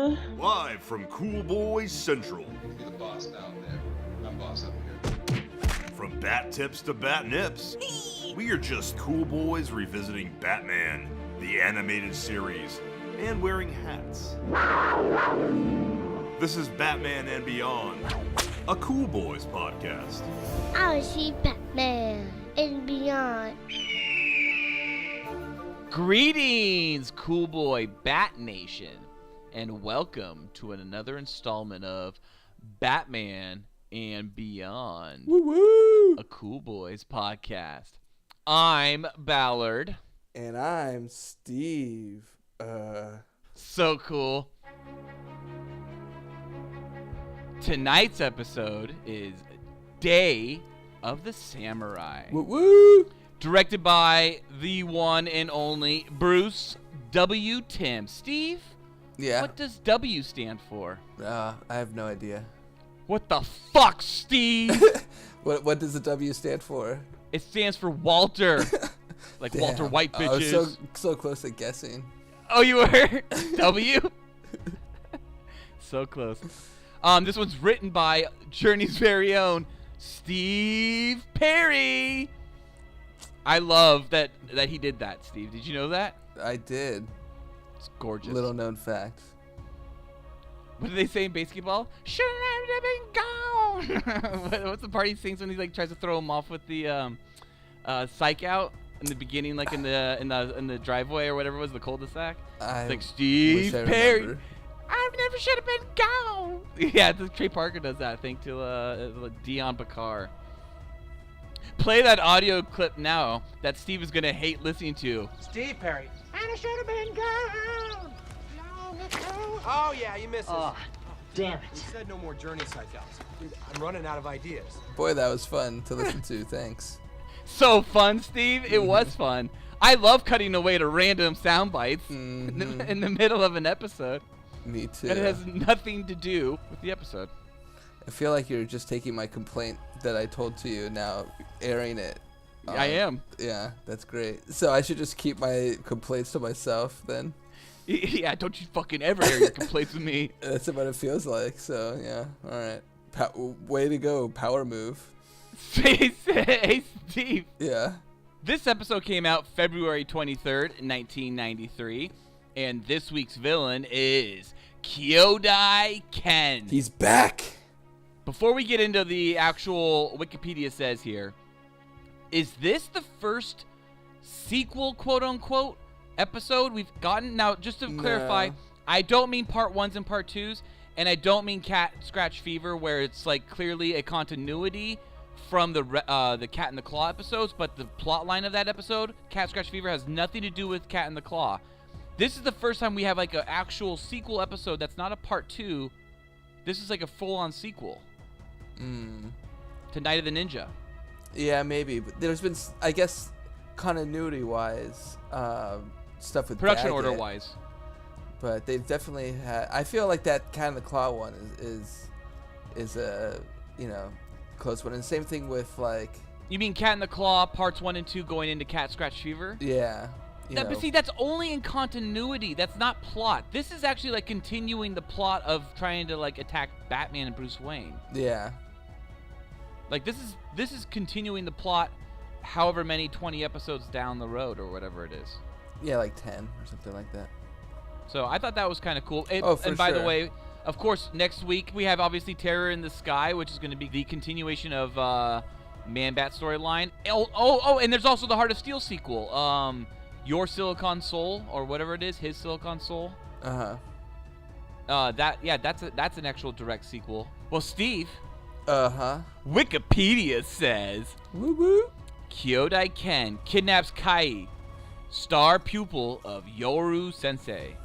Live from Cool Boys Central. You're the boss now, man. I'm boss up here. From bat tips to bat nips, we are just cool boys revisiting Batman, the animated series, and wearing hats. This is Batman and Beyond, a Cool Boys podcast. I see Batman and Beyond. Greetings, Cool Boy Bat Nation, and welcome to another installment of Batman and Beyond, Woo-woo! a Cool Boys podcast. I'm Ballard. And I'm Steve. So cool. Tonight's episode is Day of the Samurai. Woo-woo! Directed by the one and only Bruce W. Timm. Steve? Yeah. What does W stand for? I have no idea. What the fuck, Steve? What does the W stand for? It stands for Walter. Like Damn. Walter White I was bitches. so close to guessing. Oh, you were? W? So close. This one's written by Journey's very own Steve Perry. I love that he did that, Steve. Did you know that? I did. It's gorgeous. Little known fact. What do they say in basketball? Should have been gone. What's the part he sings when he like tries to throw him off with the psych out in the beginning, like in the driveway or whatever it was, the cul-de-sac? It's like Steve Perry. Remember. I never should have been gone. Yeah, Trey Parker does that, I think, to Dion Bakar. Play that audio clip now that Steve is gonna hate listening to. Steve Perry. And I should have been gone long ago. Oh yeah, you missed it. Oh, damn We it. said no more journey psychouts. I'm running out of ideas. Boy, that was fun to listen to. Thanks. So fun, Steve. It was fun. I love cutting away to random sound bites in the middle of an episode. Me too. And it has nothing to do with the episode. I feel like you're just taking my complaint that I told to you now, airing it. I am. Yeah, that's great. So I should just keep my complaints to myself then? Yeah, don't you fucking ever hear your complaints with me. That's what it feels like. So yeah, all right. Way to go, power move. Hey, Steve. Yeah. This episode came out February 23rd, 1993, and this week's villain is Kyodai Ken. He's back. Before we get into the actual Wikipedia says here, is this the first sequel, quote-unquote, episode we've gotten? Now, just to clarify, I don't mean part 1s and part 2s, and I don't mean Cat Scratch Fever, where it's like clearly a continuity from the Cat and the Claw episodes, but the plot line of that episode, Cat Scratch Fever, has nothing to do with Cat and the Claw. This is the first time we have like an actual sequel episode that's not a part 2. This is like a full-on sequel to Night of the Ninja. Yeah, maybe. But there's been, I guess, continuity-wise, stuff with Production Daggett, order-wise. But they've definitely had. I feel like that Cat and the Claw one is a close one. And same thing with like. You mean Cat and the Claw parts 1 and 2 going into Cat Scratch Fever? Yeah. But see, that's only in continuity. That's not plot. This is actually like continuing the plot of trying to like attack Batman and Bruce Wayne. Yeah. Like this is continuing the plot, however many 20 episodes down the road or whatever it is. Yeah, like 10 or something like that. So I thought that was kind of cool. For and by the sure. way, of course, next week we have obviously Terror in the Sky, which is going to be the continuation of Man-Bat storyline. Oh, and there's also the Heart of Steel sequel. Your Silicon Soul, or whatever it is, his Silicon Soul. That's an actual direct sequel. Well, Steve. Wikipedia says Woo woo. Kyodai Ken kidnaps Kai, star pupil of Yoru Sensei,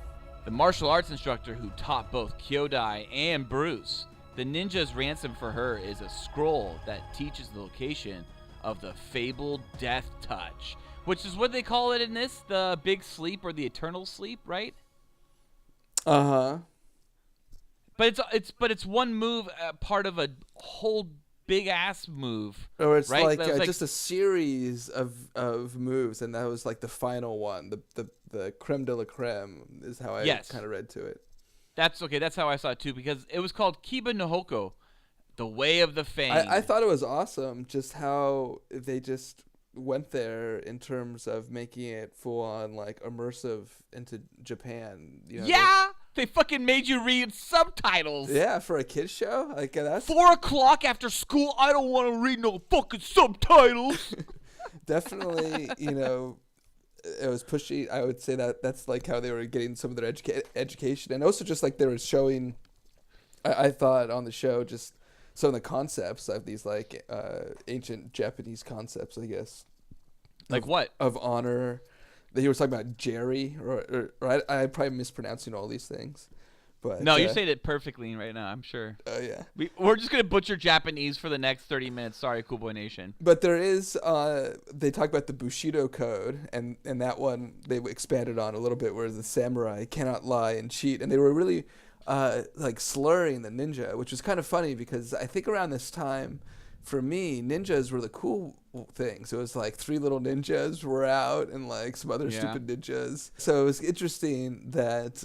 the martial arts instructor who taught both Kyodai and Bruce. The ninja's ransom for her is a scroll that teaches the location of the fabled Death Touch, which is what they call it in this, the Big Sleep or the Eternal Sleep, right? But it's one move, part of a whole big ass move. Or it's right? like just a series of moves, and that was like the final one, the creme de la creme is how I kind of read to it. That's okay. That's how I saw it too, because it was called Kiba no Hoko, the Way of the Fang. I thought it was awesome just how they just went there in terms of making it full on like immersive into Japan. You know, yeah, they fucking made you read subtitles. Yeah, for a kids show, like that's 4 o'clock after school. I don't want to read no fucking subtitles. definitely, you know, it was pushy. I would say that's like how they were getting some of their education, and also just like they were showing. I thought on the show just some of the concepts of these like ancient Japanese concepts, I guess. Like what? Of honor. He was talking about Jerry, or I'm probably mispronouncing all these things. But no, you're saying it perfectly right now, I'm sure. Oh, yeah. We're just going to butcher Japanese for the next 30 minutes. Sorry, Cool Boy Nation. But there is, they talk about the Bushido Code, and that one they expanded on a little bit, where the samurai cannot lie and cheat. And they were really, like, slurring the ninja, which was kind of funny because I think around this time, for me, ninjas were the cool thing. So it was like 3 Little Ninjas were out and, like, some other stupid ninjas. So it was interesting that,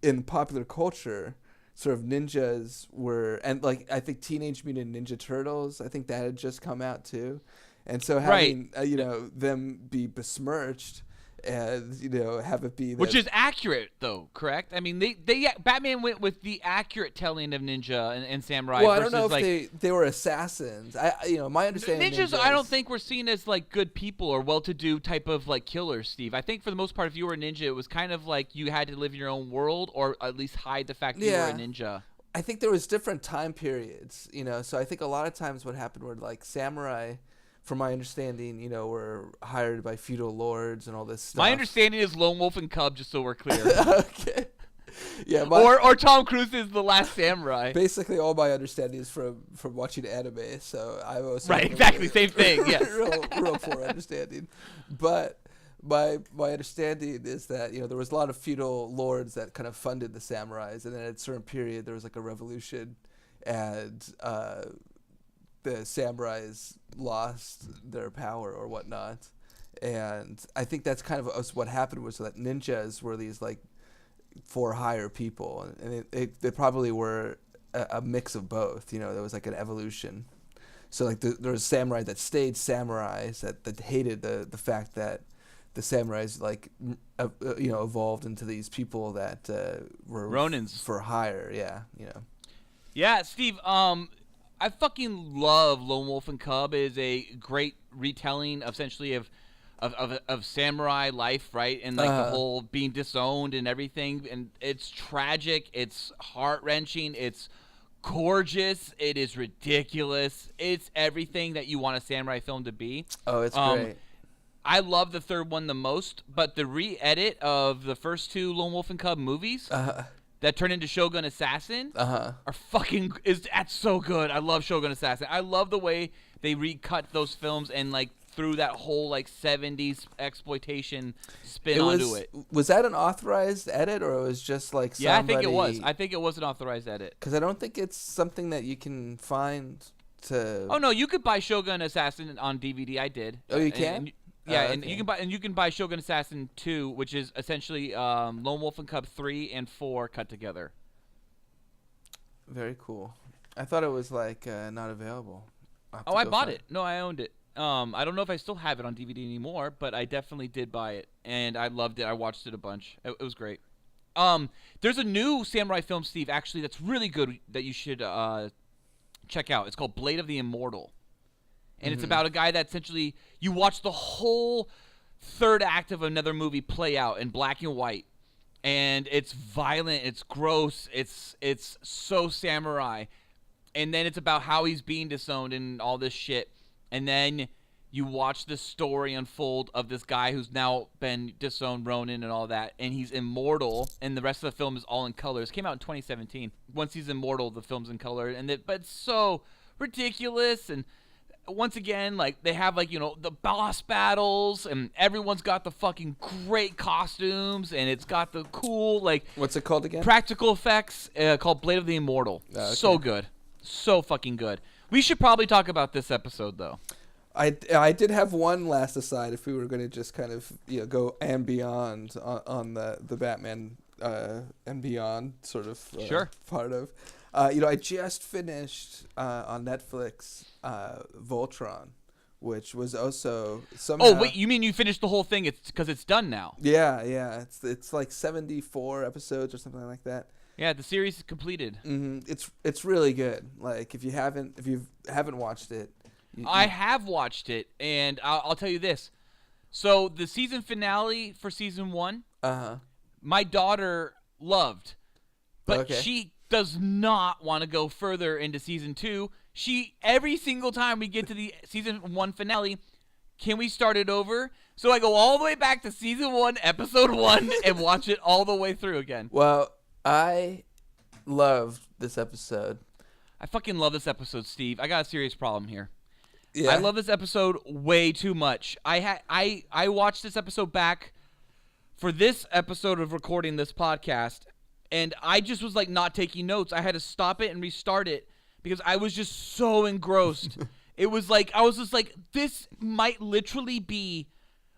in popular culture, sort of ninjas were, and like I think Teenage Mutant Ninja Turtles, I think that had just come out too, and so having you know, them be besmirched and, you know, have it be that, which is accurate though, correct? I mean, they Batman went with the accurate telling of ninja and samurai. Well, I versus don't know if like, they were assassins. You know, my understanding ninjas I don't think were seen as like good people or well-to-do type of like killers, Steve. I think for the most part, if you were a ninja, it was kind of like you had to live in your own world or at least hide the fact that you were a ninja. I think there was different time periods, you know, so I think a lot of times what happened were like samurai, from my understanding, you know, were hired by feudal lords and all this stuff. My understanding is Lone Wolf and Cub, just so we're clear. Okay. Yeah, or Tom Cruise is The Last Samurai. Basically, all my understanding is from watching anime, so I was exactly same thing. Yes, real poor understanding. But my understanding is that, you know, there was a lot of feudal lords that kind of funded the samurais, and then at a certain period there was like a revolution, and the samurais lost their power or whatnot, and I think that's kind of what happened, was that ninjas were these like for hire people, and they probably were a mix of both. You know, there was like an evolution. So like there was samurai that stayed samurais that hated the fact that the samurais like you know, evolved into these people that were Ronins for hire. Yeah, you know. Yeah, Steve. I fucking love Lone Wolf and Cub. It is a great retelling, essentially, of samurai life, right? And like the whole being disowned and everything. And it's tragic. It's heart-wrenching. It's gorgeous. It is ridiculous. It's everything that you want a samurai film to be. Oh, it's great. I love the third one the most, but the re-edit of the first 2 Lone Wolf and Cub movies that turned into Shogun Assassin are fucking that's so good. I love Shogun Assassin. I love the way they recut those films and like threw that whole like 70s exploitation spin onto it. Was that an authorized edit, or it was just like somebody? Yeah, I think it was. I think it was an authorized edit. Because I don't think it's something that you can find to. Oh no, you could buy Shogun Assassin on DVD. I did. Oh, you can. Yeah, and you can buy Shogun Assassin 2, which is essentially Lone Wolf and Cub 3 and 4 cut together. Very cool. I thought it was like not available. I bought it. No, I owned it. I don't know if I still have it on DVD anymore, but I definitely did buy it, and I loved it. I watched it a bunch. It was great. There's a new samurai film, Steve, actually, that's really good that you should check out. It's called Blade of the Immortal. And it's about a guy that essentially, you watch the whole third act of another movie play out in black and white. And it's violent, it's gross, it's so samurai. And then it's about how he's being disowned and all this shit. And then you watch the story unfold of this guy who's now been disowned, Ronin and all that. And he's immortal, and the rest of the film is all in colors. It came out in 2017. Once he's immortal, the film's in color. But it's so ridiculous, and once again, like, they have, like, you know, the boss battles, and everyone's got the fucking great costumes, and it's got the cool, like... What's it called again? Practical effects, called Blade of the Immortal. Oh, okay. So good. So fucking good. We should probably talk about this episode, though. I did have one last aside if we were going to just kind of, you know, go and beyond on the Batman and Beyond sort of Sure. part of. I just finished on Netflix Voltron, which was also somehow. Oh wait, you mean you finished the whole thing? It's because it's done now. Yeah. It's like 74 episodes or something like that. Yeah, the series is completed. It's really good. Like if you haven't watched it, I have watched it, and I'll tell you this. So the season finale for season 1, my daughter loved, but Okay. she does not want to go further into season 2. Every single time we get to the season 1 finale, can we start it over? So I go all the way back to season 1, episode 1, and watch it all the way through again. Well, I loved this episode. I fucking love this episode, Steve. I got a serious problem here. Yeah. I love this episode way too much. I watched this episode back for this episode of recording this podcast, and I just was like not taking notes. I had to stop it and restart it because I was just so engrossed. It was like I was just like, this might literally be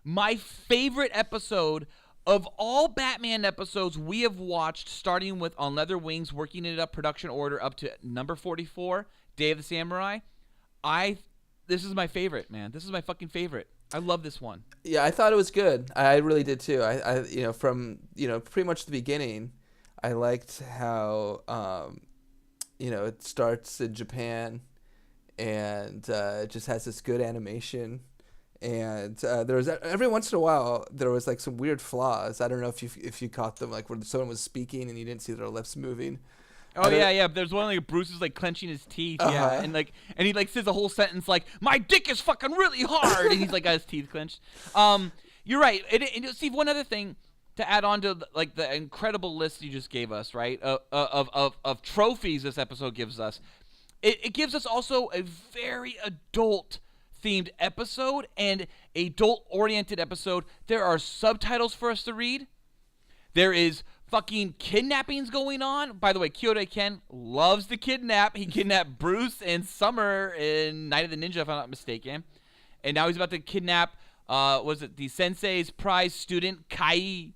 my favorite episode of all Batman episodes we have watched, starting with On Leather Wings, working it up production order up to number 44, Day of the Samurai. This is my favorite, man. This is my fucking favorite. I love this one. Yeah, I thought it was good. I really did too. I from pretty much the beginning, I liked how it starts in Japan, and it just has this good animation. And there was every once in a while there was like some weird flaws. I don't know if you caught them, like where someone was speaking and you didn't see their lips moving. Oh yeah. There's one like Bruce is like clenching his teeth, yeah, and he like says a whole sentence like, "My dick is fucking really hard," and he's like got his teeth clenched. You're right. And Steve, one other thing to add on to like the incredible list you just gave us, right? Of trophies this episode gives us. It gives us also a very adult themed episode and adult oriented episode. There are subtitles for us to read. There is fucking kidnappings going on. By the way, Kyodai Ken loves to kidnap. He kidnapped Bruce and Summer in Night of the Ninja, if I'm not mistaken. And now he's about to kidnap, the sensei's prize student, Kai.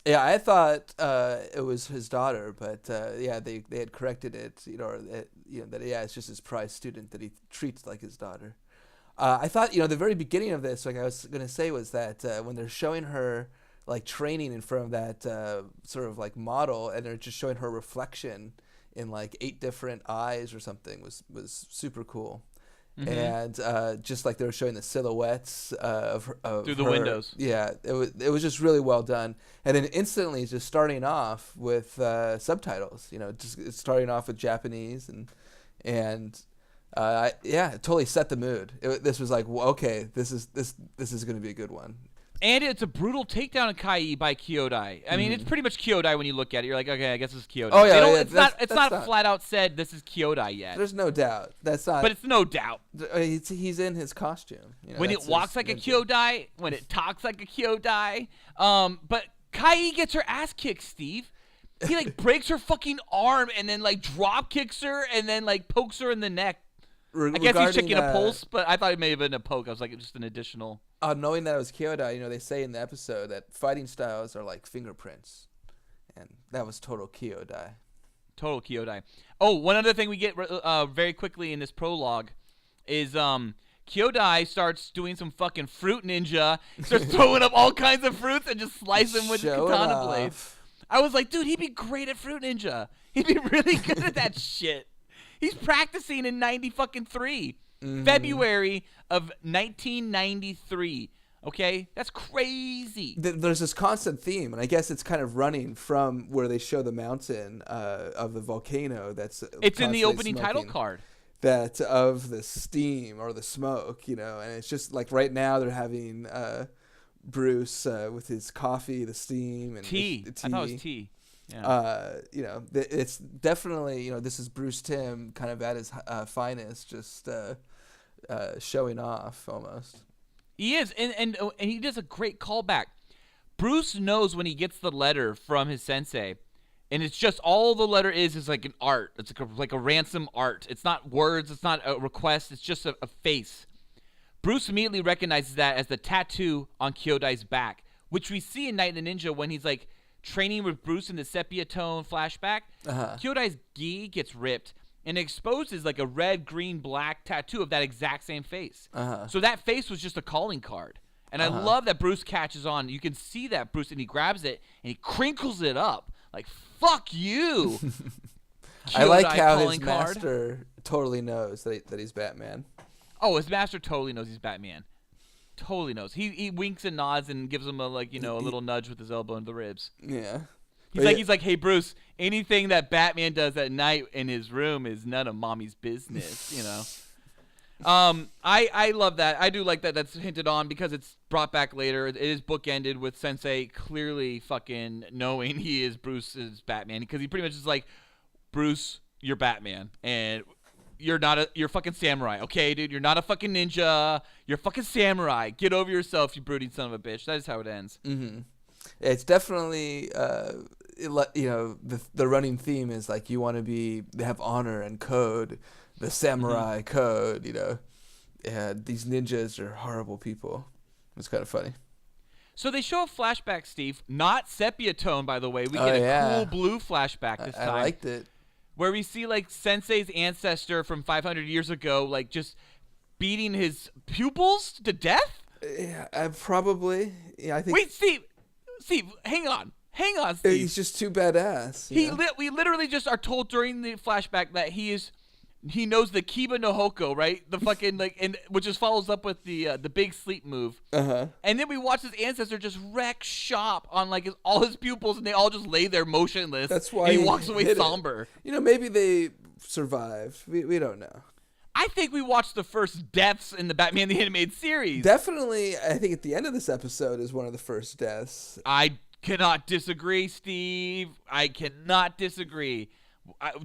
Yeah, I thought it was his daughter, but they had corrected it, it's just his prize student that he treats like his daughter. I thought, the very beginning of this, like I was going to say, was that when they're showing her like training in front of that sort of like model, and they're just showing her reflection in like 8 different eyes or something was super cool. Mm-hmm. And just like they were showing the silhouettes of through the her, windows. Yeah, it was just really well done. And then instantly just starting off with subtitles, just starting off with Japanese and it totally set the mood. This was like, well, okay, this is going to be a good one. And it's a brutal takedown of Kai by Kyodai. I mean, it's pretty much Kyodai when you look at it. You're like, okay, I guess this is Kyodai. Oh yeah, it's not flat out said this is Kyodai yet. There's no doubt. That's not. But it's no doubt. He's in his costume. When it walks like a Kyodai, when it talks like a Kyodai. But Kai gets her ass kicked, Steve. He like breaks her fucking arm and then like drop kicks her and then like pokes her in the neck. I guess he's checking a pulse, but I thought it may have been a poke. I was like, just an additional. Knowing that it was Kyodai, they say in the episode that fighting styles are like fingerprints, and that was total Kyodai. Total Kyodai. Oh, one other thing we get very quickly in this prologue is Kyodai starts doing some fucking fruit ninja. He starts throwing up all kinds of fruits and just slicing with his katana blade. I was like, dude, he'd be great at fruit ninja. He'd be really good at that shit. He's practicing in 93. Mm-hmm. February of 1993. Okay? That's crazy. There's this constant theme, and I guess it's kind of running from where they show the mountain of the volcano it's in the opening title card. That of the steam or the smoke, and it's just like right now they're having Bruce with his coffee, the steam, and tea. The tea. I thought it was tea. Yeah. It's definitely, this is Bruce Timm kind of at his finest, just showing off almost. He is, and he does a great callback. Bruce knows when he gets the letter from his sensei, and it's just all the letter is like an art. It's like a ransom art. It's not words. It's not a request. It's just a face. Bruce immediately recognizes that as the tattoo on Kyodai's back, which we see in Night of the Ninja when he's like training with Bruce in the sepia tone flashback, Kyodai's gi gets ripped and exposes like a red, green, black tattoo of that exact same face. So that face was just a calling card. And I love that Bruce catches on. You can see that Bruce, and he grabs it and he crinkles it up like, fuck you. I like how his calling card. master totally knows that he's Batman. Oh, his master totally knows he's Batman. Totally knows. He winks and nods and gives him a little nudge with his elbow in the ribs. Yeah. He's like, hey Bruce, anything that Batman does at night in his room is none of mommy's business, you know. I love that. I do like that. That's hinted on because it's brought back later. It is bookended with Sensei clearly fucking knowing he is Bruce's Batman, because he pretty much is like, Bruce, you're Batman, and you're fucking samurai, okay, dude? You're not a fucking ninja. You're a fucking samurai. Get over yourself, you brooding son of a bitch. That is how it ends. Mm-hmm. It's definitely, the running theme is like you want to have honor and code, the samurai code, you know. And these ninjas are horrible people. It's kind of funny. So they show a flashback, Steve, not sepia tone, by the way. We get a cool blue flashback this time. I liked it. Where we see like Sensei's ancestor from 500 years ago, like just beating his pupils to death. Yeah, probably. Yeah, I think. Wait, Steve, hang on, Steve. He's just too badass. We literally just are told during the flashback that he knows the Kiba no Hoko, right? The fucking which just follows up with the big sleep move. And then we watch his ancestor just wreck shop on like all his pupils, and they all just lay there motionless. That's why he walks away somber. You know, maybe they survived. We don't know. I think we watched the first deaths in the Batman the Animated Series. Definitely, I think at the end of this episode is one of the first deaths. I cannot disagree, Steve. I cannot disagree.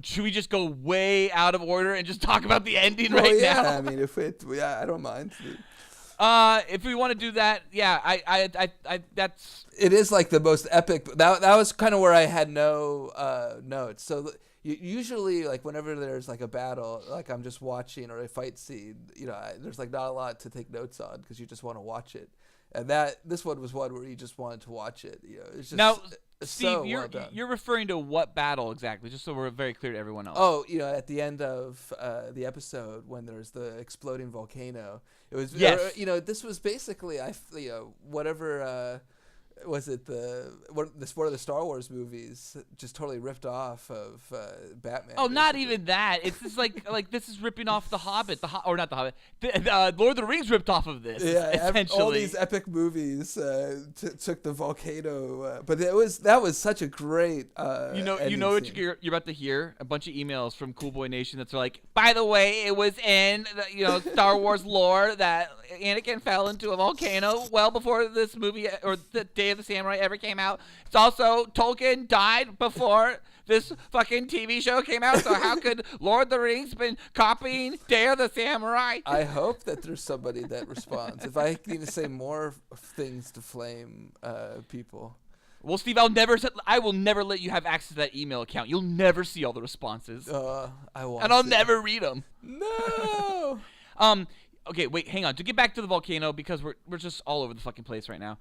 Should we just go way out of order and just talk about the ending now? I mean, I don't mind. If we want to do that, yeah, I that's. It is like the most epic. That was kind of where I had no notes. So usually, like whenever there's like a battle, like I'm just watching or a fight scene, you know, there's like not a lot to take notes on because you just want to watch it. And this one was one where you just wanted to watch it. You know, it's just now. So Steve, you're referring to what battle exactly? Just so we're very clear to everyone else. Oh, you know, at the end of the episode when there's the exploding volcano, it was. Yes. You know, this was basically whatever. Was it one of the Star Wars movies just totally ripped off of Batman? Oh, basically. Not even that. It's just like this is ripping off The Hobbit, or not The Hobbit. Lord of the Rings ripped off of this. Yeah, essentially. All these epic movies took the volcano, but that was such a great. You know what you're about to hear? A bunch of emails from Cool Boy Nation that's like, by the way, it was in Star Wars lore that Anakin fell into a volcano well before this movie or the Day of the Samurai ever came out. It's also Tolkien died before this fucking TV show came out, so how could Lord of the Rings been copying Day of the Samurai? I hope that there's somebody that responds. If I need to say more things to flame people. Well, Steve, I will never let you have access to that email account. You'll never see all the responses. I won't. And I'll never read them. No. Okay, wait, hang on. To get back to the volcano, because we're just all over the fucking place right now.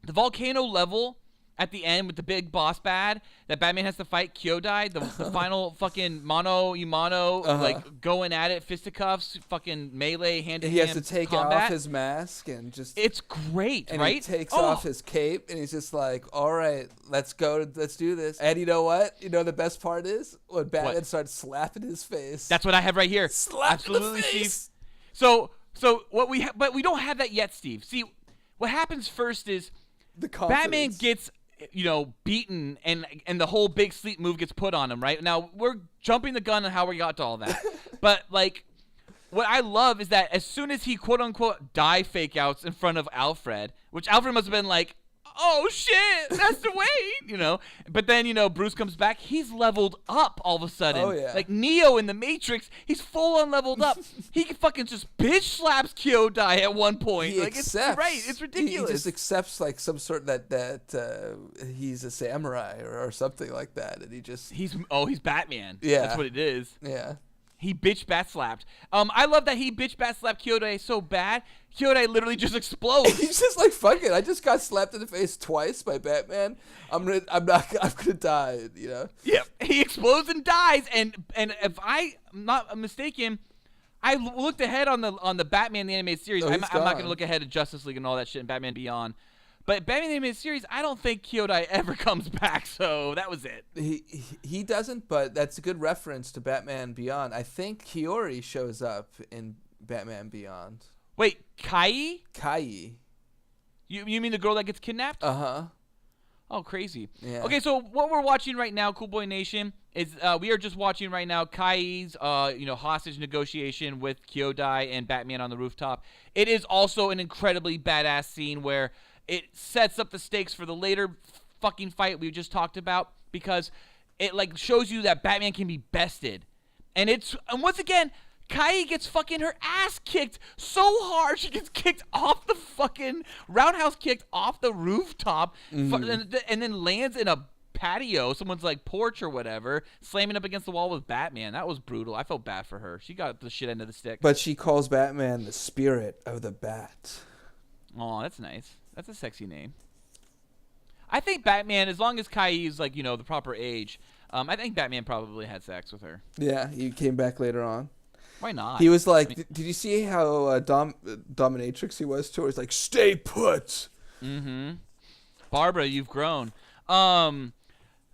The volcano level at the end with the big boss bad that Batman has to fight, Kyodai, the final fucking mano y mano, like going at it, fisticuffs, fucking melee, hand to hand. He has to take combat. off his mask and just. It's great, and right? He takes off his cape and he's just like, "All right, let's go, let's do this." And you know what? You know the best part is when Batman starts slapping his face. That's what I have right here. Absolutely, the face. Steve. So what we have, but we don't have that yet, Steve. See, what happens first is the confidence. Batman gets beaten and the whole big sleep move gets put on him, right? Now we're jumping the gun on how we got to all that. But like what I love is that as soon as he quote unquote die fake outs in front of Alfred, which Alfred must have been like, oh shit, that's the way, But then, Bruce comes back, he's leveled up all of a sudden. Oh, yeah. Like Neo in the Matrix, he's full on leveled up. He fucking just bitch slaps Kyodai at one point. Accepts. It's right, it's ridiculous. He just accepts like some sort that he's a samurai or something like that, and he just he's Batman. Yeah, that's what it is. Yeah. He bitch bat slapped. I love that he bitch bat slapped Kyodai so bad. Kyodai literally just explodes. He's just like, fuck it. I just got slapped in the face twice by Batman. I'm gonna die. You know. Yep. He explodes and dies. And if I'm not mistaken, I looked ahead on the Batman the animated series. I'm not gonna look ahead at Justice League and all that shit and Batman Beyond. But Batman the animated series, I don't think Kyodai ever comes back. So that was it. He doesn't, but that's a good reference to Batman Beyond. I think Kiori shows up in Batman Beyond. Wait, Kai? Kai. You mean the girl that gets kidnapped? Uh-huh. Oh, crazy. Yeah. Okay, so what we're watching right now, Cool Boy Nation, is we are just watching right now Kai's hostage negotiation with Kyodai and Batman on the rooftop. It is also an incredibly badass scene where it sets up the stakes for the later fucking fight we just talked about, because it like shows you that Batman can be bested. And once again, Kai gets fucking her ass kicked so hard. She gets kicked off the fucking roundhouse, kicked off the rooftop, and then lands in a patio, someone's like porch or whatever, slamming up against the wall with Batman. That was brutal. I felt bad for her. She got the shit end of the stick. But she calls Batman the spirit of the bat. Oh, that's nice. That's a sexy name. I think Batman, as long as Kai is like, the proper age, I think Batman probably had sex with her. Yeah, he came back later on. Why not? He was like, did you see how dominatrix he was to her? He's like, stay put. Mm-hmm. Barbara, you've grown. I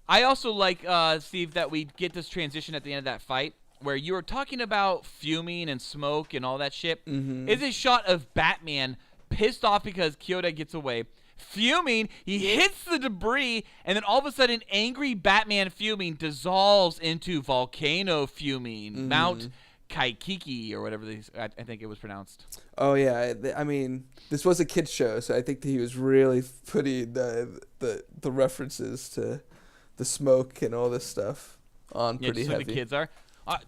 also like, Steve, that we get this transition at the end of that fight where you were talking about fuming and smoke and all that shit. Mm-hmm. It's a shot of Batman pissed off because Kyodai gets away. Fuming, he hits the debris, and then all of a sudden, angry Batman fuming dissolves into volcano fuming. Mount Kaikiki, or whatever I think it was pronounced. Oh yeah, I mean, this was a kid's show, so I think that he was really putting the references to the smoke and all this stuff on pretty just heavy. Like the kids are.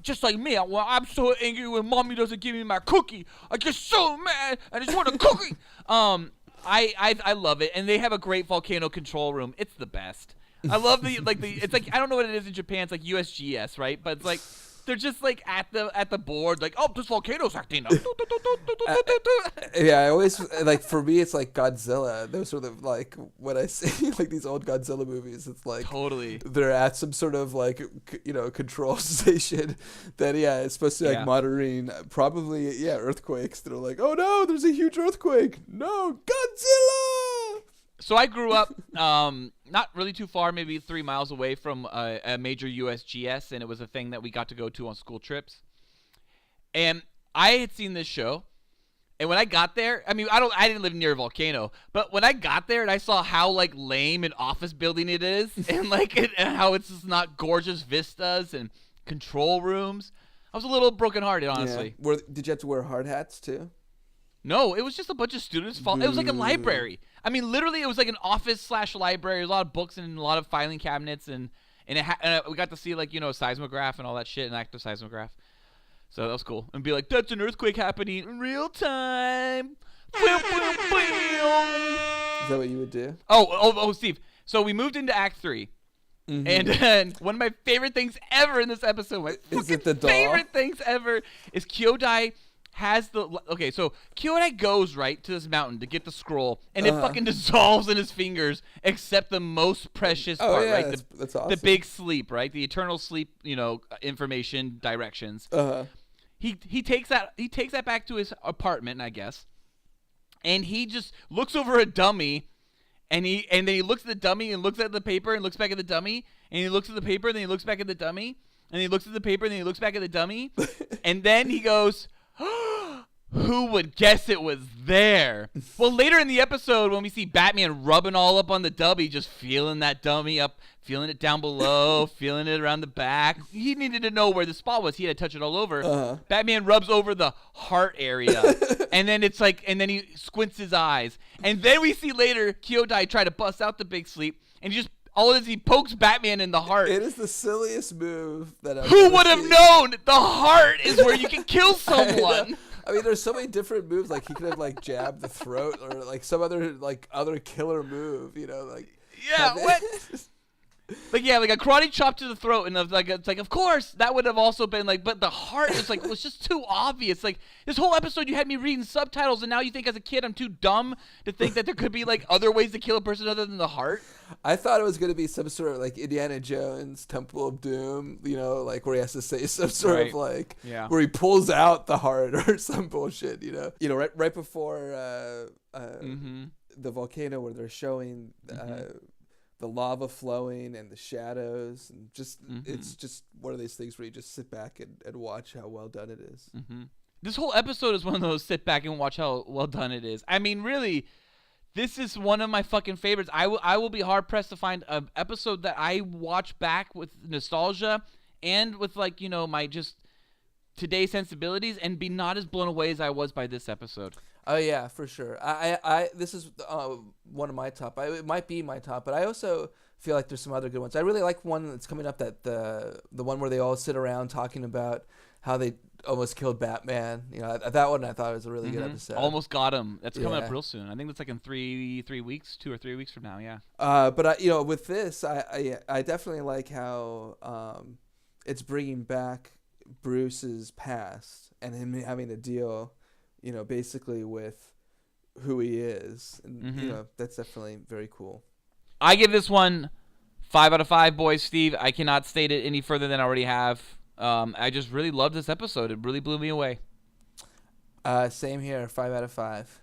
Just like me, I'm so angry when mommy doesn't give me my cookie. I get so mad. I just want a cookie. I love it, and they have a great volcano control room. It's the best. I love it's like I don't know what it is in Japan. It's like USGS, right? But it's like they're just like at the board, like, oh, this volcano's acting up. Yeah, I always like, for me it's like Godzilla. Those sort of like when I see like these old Godzilla movies, it's like totally they're at some sort of like control station that it's supposed to like monitoring probably earthquakes. They're like, oh no, there's a huge earthquake. No, Godzilla. So I grew up not really too far, maybe 3 miles away from a major USGS, and it was a thing that we got to go to on school trips. And I had seen this show, and when I got there, I mean, I didn't live near a volcano, but when I got there and I saw how like lame an office building it is, and like and how it's just not gorgeous vistas and control rooms, I was a little brokenhearted, honestly. Yeah. Did you have to wear hard hats too? No, it was just a bunch of students. It was like a library. I mean, literally, it was like an office/library. A lot of books and a lot of filing cabinets, and we got to see like a seismograph and all that shit, an active seismograph. So that was cool. And be like, that's an earthquake happening in real time. Is that what you would do? Oh, Steve. So we moved into Act 3. Mm-hmm. And one of my favorite things ever in this episode, favorite things ever, is Kyodai has so Kyodai goes right to this mountain to get the scroll, and it fucking dissolves in his fingers, except the most precious part, right? That's awesome. The big sleep, right? The eternal sleep, information directions. He takes that back to his apartment, I guess, and he just looks over a dummy, and then he looks at the dummy and looks at the paper and looks back at the dummy, and he looks at the paper and then he looks back at the dummy, and he looks at the paper and then he looks back at the dummy, and then he goes, who would guess it was there? Well, later in the episode, when we see Batman rubbing all up on the dummy, just feeling that dummy up, feeling it down below, feeling it around the back. He needed to know where the spot was. He had to touch it all over. Batman rubs over the heart area, and then he squints his eyes. And then we see later Kyodai try to bust out the big sleep, and he pokes Batman in the heart. It is the silliest move that I've Who would have known? The heart is where you can kill someone. I mean, there's so many different moves. Like he could have like jabbed the throat, or like some other killer move. Yeah. What? Like, yeah, like a karate chop to the throat, and it's like, of course, that would have also been like, but the heart is like, was just too obvious. Like, this whole episode, you had me reading subtitles, and now you think as a kid I'm too dumb to think that there could be like other ways to kill a person other than the heart? I thought it was going to be some sort of like Indiana Jones, Temple of Doom, you know, like where he has to say some sort of like, where he pulls out the heart or some bullshit, you know. You know, right before the volcano where they're showing the lava flowing and the shadows, and just it's just one of these things where you just sit back and watch how well done it is. This whole episode is one of those sit back and watch how well done it is. I mean, really, this is one of my fucking favorites. I will be hard pressed to find an episode that I watch back with nostalgia and with, like, you know, my just today's sensibilities and be not as blown away as I was by this episode. Oh yeah, for sure. I this is one of my top. It might be my top, but I also feel like there's some other good ones. I really like one that's coming up, that the one where they all sit around talking about how they almost killed Batman. You know, that one I thought was a really good episode. Almost got him. That's coming up real soon. I think that's like in 3 weeks, 2 or 3 weeks from now. Yeah. But you know, with this, I definitely like how it's bringing back Bruce's past and him having to deal, you know, basically with who he is. And, you know, that's definitely very cool. I give this one 5 out of 5, boys. Steve, I cannot state it any further than I already have. I just really loved this episode. It really blew me away. Same here, 5 out of 5.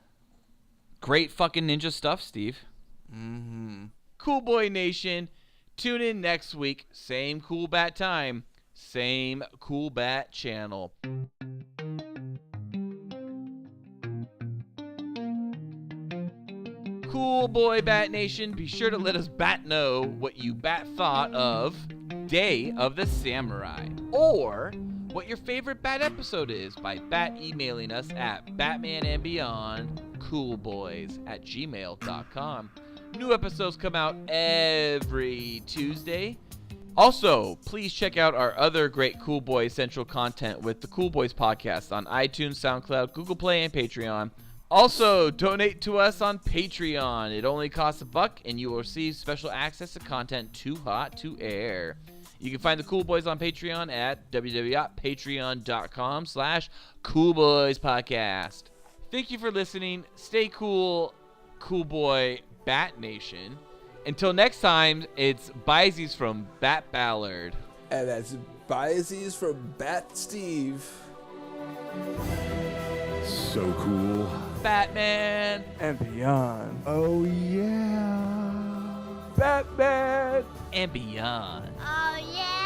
Great fucking ninja stuff, Steve. Cool Boy Nation, tune in next week. Same Cool Bat time. Same Cool Bat channel. Cool Boy Bat Nation, be sure to let us bat know what you bat thought of Day of the Samurai, or what your favorite bat episode is by bat emailing us at batmanandbeyondcoolboys@gmail.com. New episodes come out every Tuesday. Also, please check out our other great Cool Boy Central content with the Cool Boys podcast on iTunes, SoundCloud, Google Play, and Patreon. Also, donate to us on Patreon. It only costs $1, and you will receive special access to content too hot to air. You can find the Cool Boys on Patreon at www.patreon.com/coolboyspodcast. Thank you for listening. Stay cool, Cool Boy Bat Nation. Until next time, it's Bizees from Bat Ballard. And that's Bizees from Bat Steve. So cool. Batman and beyond. Oh, yeah. Batman and beyond. Oh, yeah.